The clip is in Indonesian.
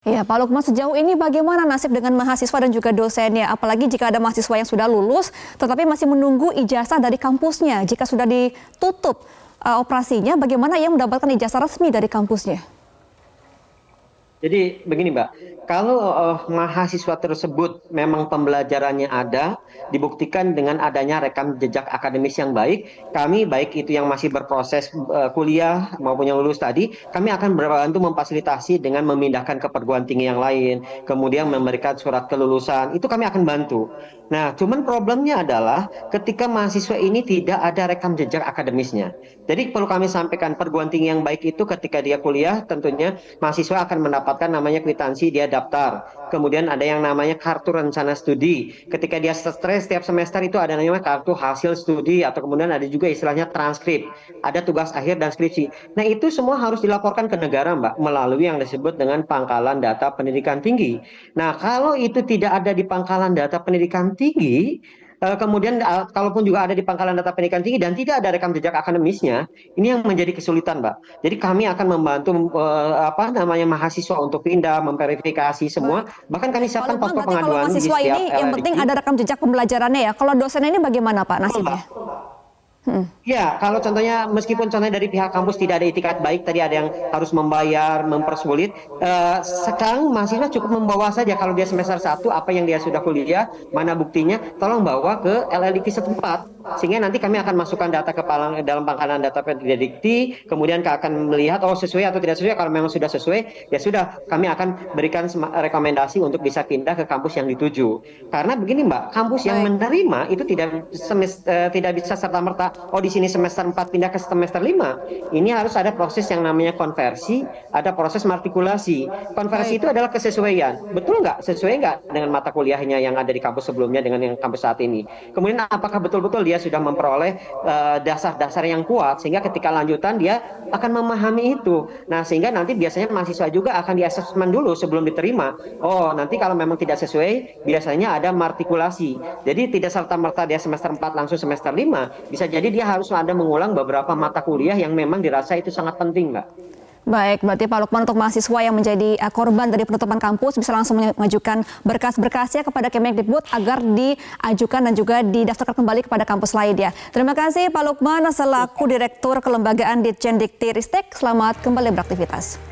Ya, Pak Lukman, sejauh ini bagaimana nasib dengan mahasiswa dan juga dosennya? Apalagi jika ada mahasiswa yang sudah lulus, tetapi masih menunggu ijazah dari kampusnya. Jika sudah ditutup operasinya, bagaimana ia mendapatkan ijazah resmi dari kampusnya? Jadi begini Mbak, kalau mahasiswa tersebut memang pembelajarannya ada, dibuktikan dengan adanya rekam jejak akademis yang baik, kami baik itu yang masih berproses kuliah maupun yang lulus tadi, kami akan berbantu memfasilitasi dengan memindahkan ke perguruan tinggi yang lain, kemudian memberikan surat kelulusan, itu kami akan bantu. Nah, cuman problemnya adalah ketika mahasiswa ini tidak ada rekam jejak akademisnya. Jadi perlu kami sampaikan perguruan tinggi yang baik itu ketika dia kuliah tentunya mahasiswa akan mendapatkan namanya kwitansi dia daftar. Kemudian ada yang namanya kartu rencana studi. Ketika dia stres setiap semester itu ada namanya kartu hasil studi atau kemudian ada juga istilahnya transkrip. Ada tugas akhir dan skripsi. Nah, itu semua harus dilaporkan ke negara, Mbak, melalui yang disebut dengan pangkalan data pendidikan tinggi. Nah, kalau itu tidak ada di pangkalan data pendidikan tinggi, kemudian kalaupun juga ada di pangkalan data pendidikan tinggi dan tidak ada rekam jejak akademisnya, ini yang menjadi kesulitan, Mbak. Jadi kami akan membantu apa namanya mahasiswa untuk pindah, memverifikasi semua. Baik. Bahkan kami Pak siapkan Lukman, posko berarti kalau pengaduan di mahasiswa setiap ini yang penting LLDQ. ada rekam jejak pembelajarannya ya. Kalau dosen ini bagaimana Pak Betul, nasibnya? Mbak. Ya, kalau contohnya meskipun contohnya dari pihak kampus tidak ada itikat baik, tadi ada yang harus membayar, mempersulit. Sekarang mahasiswa cukup membawa saja kalau dia semester 1 apa yang dia sudah kuliah, mana buktinya, tolong bawa ke LLDikti setempat. Sehingga nanti kami akan masukkan data ke dalam pangkalan data pendidikti, kemudian akan melihat oh sesuai atau tidak sesuai. Kalau memang sudah sesuai, ya sudah kami akan berikan rekomendasi untuk bisa pindah ke kampus yang dituju. Karena begini Mbak, kampus yang Baik. menerima itu tidak bisa serta-merta oh di sini semester 4 pindah ke semester 5. Ini harus ada proses yang namanya konversi, ada proses matrikulasi. Konversi Baik. itu adalah kesesuaian. Betul nggak? Sesuai nggak dengan mata kuliahnya yang ada di kampus sebelumnya dengan yang kampus saat ini? Kemudian apakah betul-betul dia sudah memperoleh dasar-dasar yang kuat sehingga ketika lanjutan dia akan memahami itu. Nah, sehingga nanti biasanya mahasiswa juga akan di-assessment dulu sebelum diterima. Oh, nanti kalau memang tidak sesuai, biasanya ada matrikulasi. Jadi tidak serta-merta dia semester 4 langsung semester 5. Bisa jadi dia harus ada mengulang beberapa mata kuliah yang memang dirasa itu sangat penting, Mbak. Baik, berarti Pak Lukman untuk mahasiswa yang menjadi korban dari penutupan kampus bisa langsung mengajukan berkas-berkasnya kepada Kemendikbud agar diajukan dan juga didaftarkan kembali kepada kampus lain ya. Terima kasih Pak Lukman selaku Direktur Kelembagaan Ditjen Dikti Ristek. Selamat kembali beraktivitas.